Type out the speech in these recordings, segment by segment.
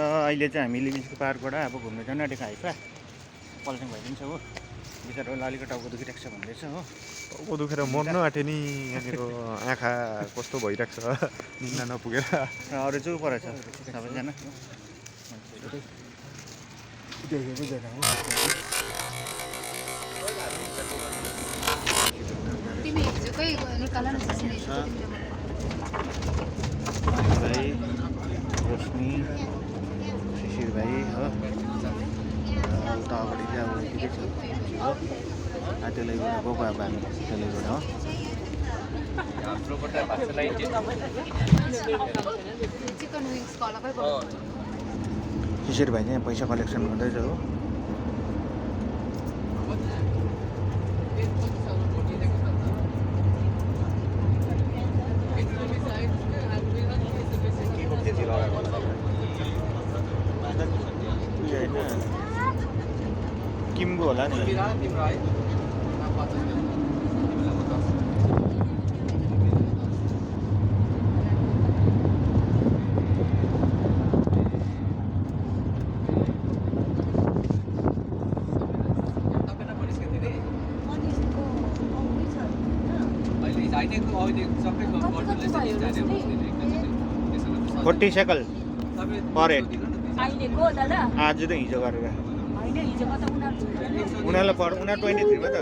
अहिले चाहिँ हामी लिभिन्सको पार्कबाट अब घुम्न जानु आँटेको आइपा पल्सिङ भइदिन्छ हो बिचरा अलिकति टाउको दुखिरहेको छ भन्दैछ हो टाउको दुखेर मर्नु आँट्यो नि यहाँनिर आँखा कस्तो भइरहेको छ निन्दा नपुगेर र अरू चाहिँ ऊ परेछ सबैजना देखेको जग्गा हो तिमी हिजोकै निकाल न भाइ रोशनी शिशिर भाइ हो उता अगाडि चाहिँ अब ठिकै छ हो त्यसलाई गएको अब हामी त्यसलाई हो चिकन विङ्स कलकै शिशिर भाइ चाहिँ पैसा कलेक्सन गर्दैछ हो किम्बो होला नि $40 पर हेड आज त हिजो गरेर उनीहरूलाई पर उनीहरू 23 मा त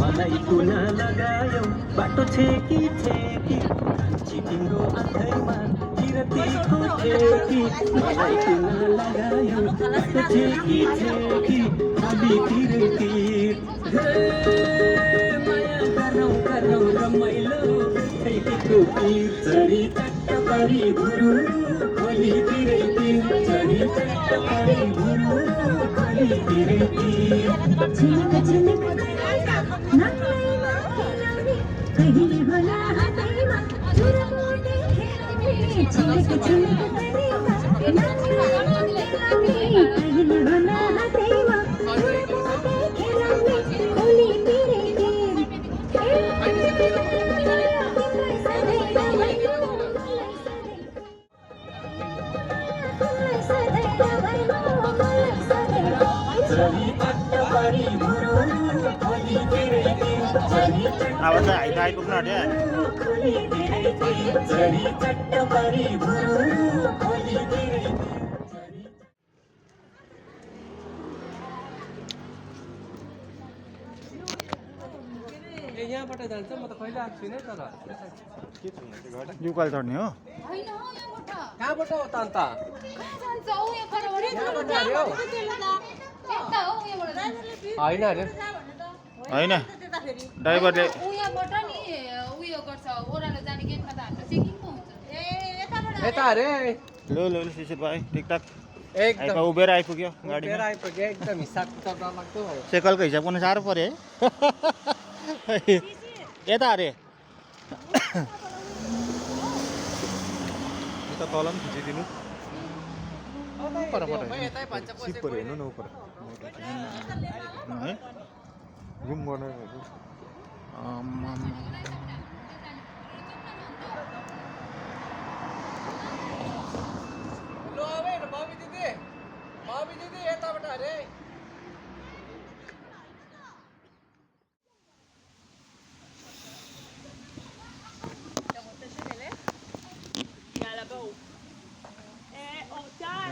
मलाई कुना लगायो बाटो छेकी छेकी तिम्रो आँखैमा किरतीको छेकी मलाई कुना लगायो बाटो छेकी छेकी अलितिर तीर माया गरौँ गरौँ रमाइलो खैकीको पीर चरी चट्ट पारी घुरु खोलीतिरै तीर चरी चट्ट पारी घुरु खोलीतिरै तीर झिलिक झिलिक नक्कैमा खेलाउने कहिले होला हातैमा चुरमुटे खेलाउने झिलिक झिलिक नक्कैमा खेलाउने कहिले होला हातैमा चुरमुटे खेलाउने खोलीतिरै तीर अब चाहिँ हामी त आइपुग्नु आँट्यो यहाँबाट जान्छ म त कहिले आएको छुइनँ तर युकाल चढ्ने हो होइन हौ यहाँबाट कहाँबाट हो त अन्त कहाँ जान्छ हौ यहाँ परबाट यहाँबाट अरे हौ यता हौ यहाँबाट होइन अरे होइन ड्राइभरले उयोबाट नि उयो गर्छ ओह्रालो जाने गेटमा त हाम्रो चेकिङ पो हुन्छ यता अरे लो लो शिशिर भाइ ठिकठाक एकदम उभिएर आइपुग्यो गाडी गाडी आइपुग्यो एकदम हिसाब किताब नलाग्दो भयो सेकलको हिसाब गर्नु साह्रो पऱ्यो है यता अरे यता तल पनि खिचिदिनु यतै भन्छ सिप पऱ्यो हेर्नु न उपर है रुम बनाएको लो अब हेर बबी दिदी यताबाट अरे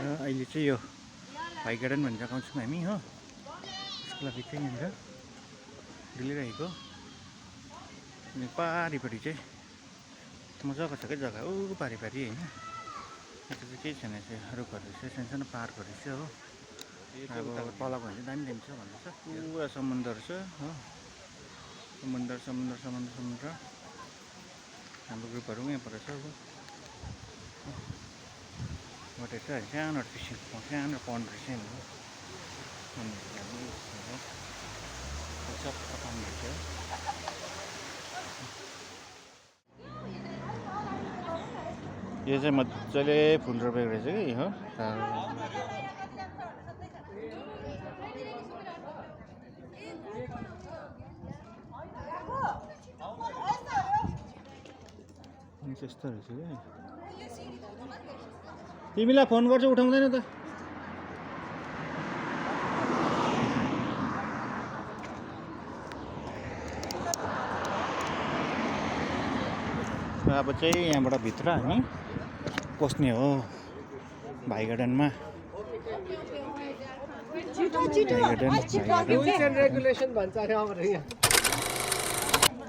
अहिले चाहिँ यो भाइ गार्डन भन्ने जग्गा आउँछौँ हामी हो। यसको लागि चाहिँ यहाँनिर डुलिरहेको अनि पारिपट्टि चाहिँ मजाको छ क्या जग्गा ऊ पारिपट्टि होइन। यता चाहिँ केही छैन चाहिँ रुखहरू चाहिँ सानो पार्कहरू छ हो। अब तलको भने चाहिँ दामी दामी छ भन्दैछ पुरा समुद्र छ हो। समुद्र समुद्र समुद्र समुद्र हाम्रो ग्रुपहरू यहीँ पर छ हो। बटेर चाहिँ सानो फिसिङ सानो पन्ड रहेछ नि सब पानी रहेछ। यो चाहिँ मजाले फुल रोपेको रहेछ कि हो। त्यस्तो रहेछ कि तिमीलाई फोन गर्छु उठाउँदैन त। अब चाहिँ यहाँबाट भित्र हामी पस्ने हो भाइ गार्डनमा।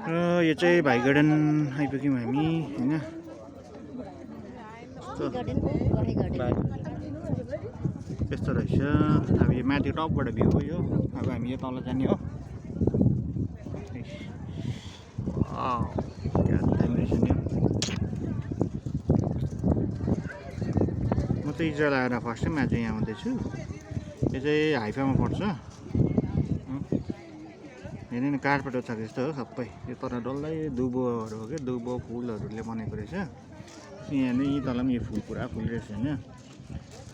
र यो चाहिँ भाइ गार्डन आइपुग्यौँ हामी होइन। त्यस्तो रहेछ। अब यो माथि टपबाट भ्यू हो यो। अब हामी यो तल जाने हो। दामी रहेछ नि। म चाहिँ इजरायल आएर फर्स्ट टाइम आज यहाँ आउँदैछु। यो चाहिँ हाइफामा पर्छ। हेर्नु नि कार्पेट छ जस्तो हो सबै। यो तर डल्लै दुबोहरू हो क्या दुबो फुलहरूले बनेको रहेछ। यहाँ नै तल पनि यो फुल पुरा फुलिरहेको छ होइन।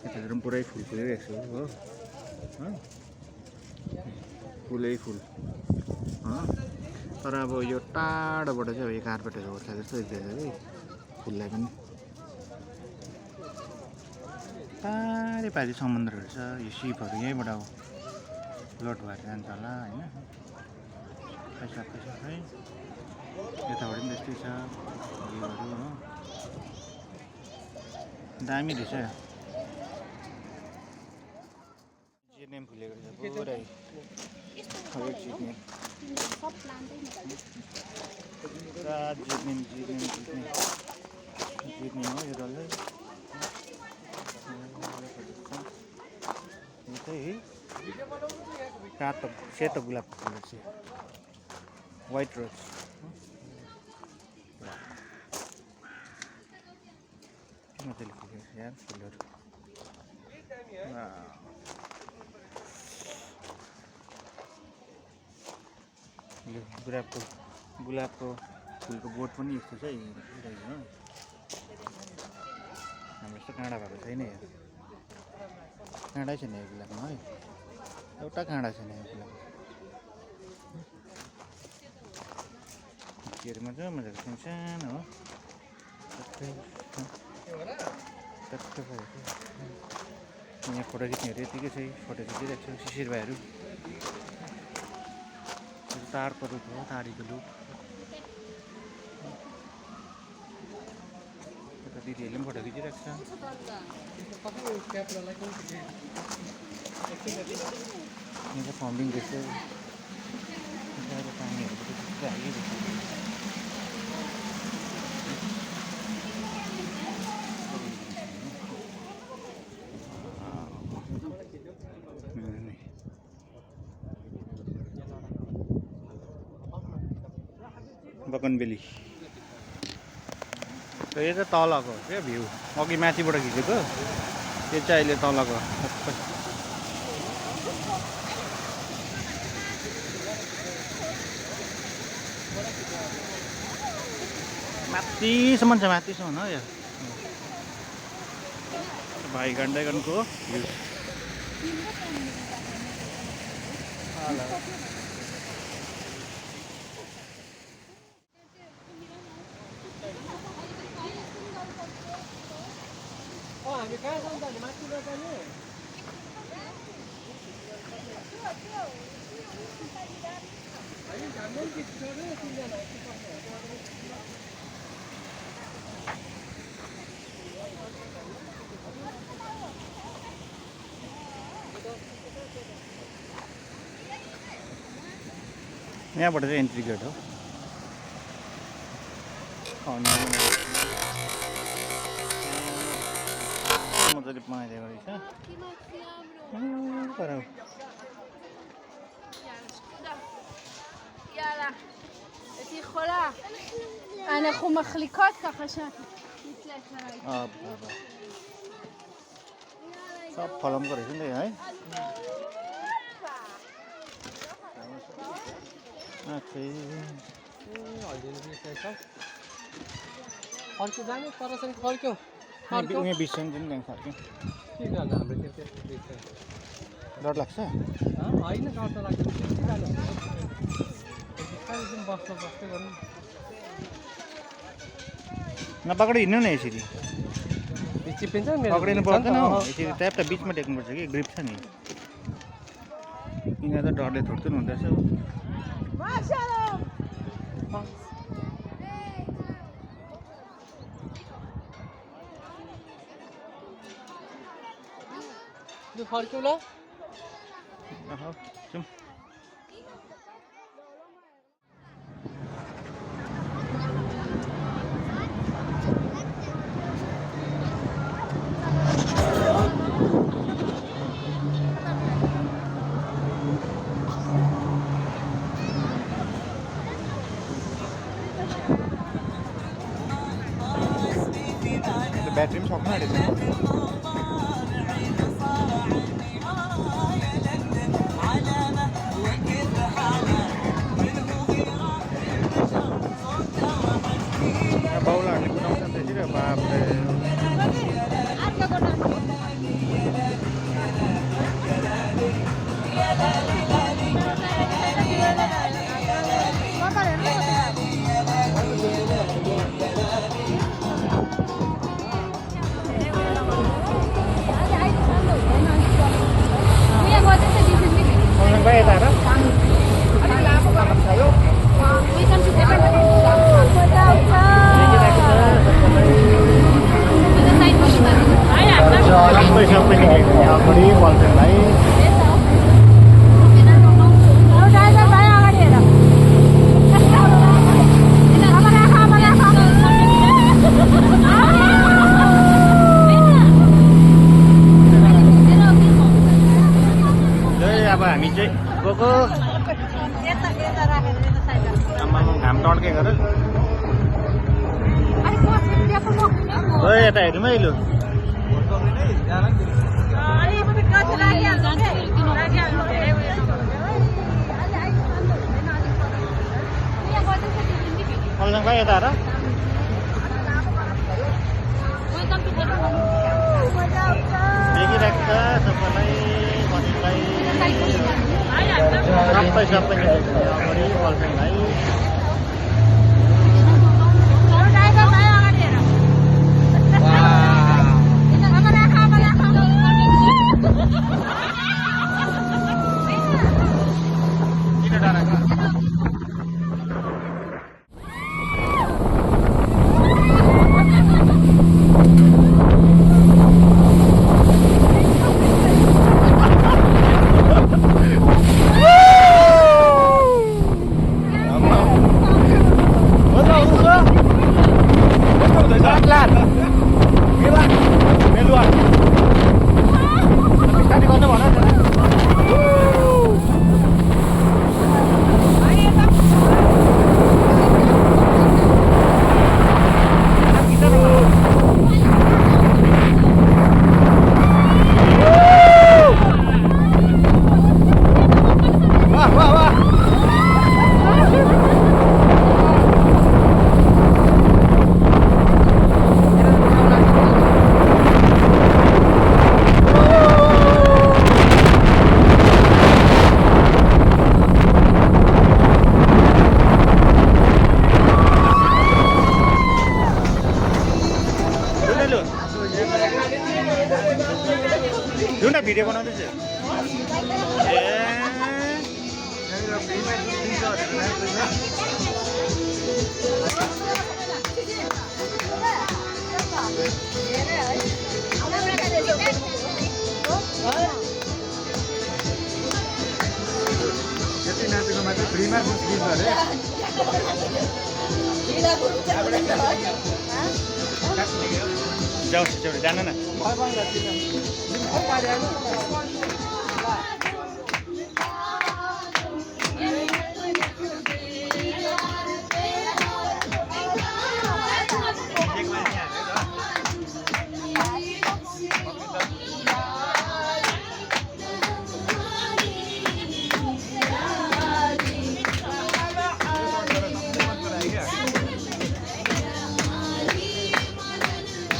यतातिर पनि पुरै फुल फुलिरहेको छ हो। फुलै फुल तर अब यो टाढोबाट चाहिँ अब यो कार्पेटहरू ओर्छ जस्तो देख्दैछ कि फुललाई पनि। पारि पारि समुद्रहरू छ। यो सिपहरू यहीँबाट अब लोड भएर जान्छ होला होइन। पैसा पैसा खै यताबाट पनि त्यस्तै छ भ्यूहरू हो। दामी रहेछ। जिएनएम फुलेको रहेछ पुरै जिएनएम हो यो डल्लै। यो चाहिँ रातो सेतो गुलाबको फुल रहेछ व्हाइट रोज। मजाले फुलेको छ यार फुलहरू। यो गुलाबको फुलको बोट पनि यस्तो छ रहेछ हो। हाम्रो यस्तो काँडा भएको छैन यो। काँडै छैन यो गुलाबमा है। एउटा काँडा छैन यो गुलाब। केहरू मजाको सानो हो। यहाँ फोटो खिच्नेहरू यतिकै छ। फोटो खिचिरहेको छ शिशिर भाइहरू। तारको रुख हो ताडीको रुख। यता दिदीहरूले पनि फोटो खिचिरहेको छ। यहाँ चाहिँ फर्मिङ रहेछ। पानीहरू हालिरहेछ। बकनबेली र यो चाहिँ तलको हो क्या भ्यू। अघि माथिबाट खिचेको यो चाहिँ अहिले तलको माथिसम्म छ। माथिसम्म हो यो भाइ गार्डनको भ्यू। हामी कहाँ जान्छ नि माथि जाने। यहाँबाट चाहिँ एन्ट्री गेट हो मजाले बनाइदिएको रहेछ יאללה, את יכולה. אנחנו מחליקות ככה שאת נתלת עליי. सब फलामको रहेछ नि है अर्को जाने परसँग फर्क्यो यहाँ बिर्सन चाहिँ त्यहाँ फर्क्यो के गर्नु हाम्रो डर लाग्छ होइन डर त लाग्छ बस्दै गर्नु नपक्ड हिँड्नु न यसरी चिप्पिन्छ पक्रिनु पर्दैन यसरी ट्याप्टा बिचमा टेक्नुपर्छ कि ग्रिप छ नि यिनीहरू त डरले थुट्थुन हुँदैछ फर्क्यौ ल जाउँ ब्याट्री पनि सक्नु आँटेको बाउलाहरूले कुदाउँछ नि त्यसरी बापले घाम टड्के गर यता हेरौँ है लु फल्साङ भाइ यता र देखिरहेको छ सबैलाई बस्नुलाई सबै अगाडि फल्साङ भाइ एउटा भिडियो बनाउँदैछ जति नाचेको मेलामा चाहिँ फ्रीमा जुस दिन्छ अरे जाऊ छिटो जान न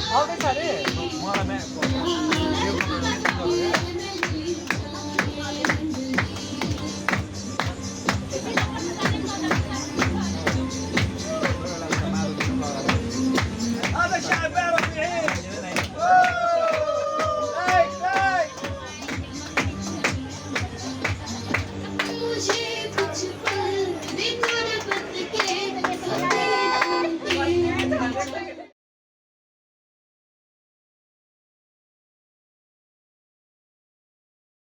आउँदैछ अरे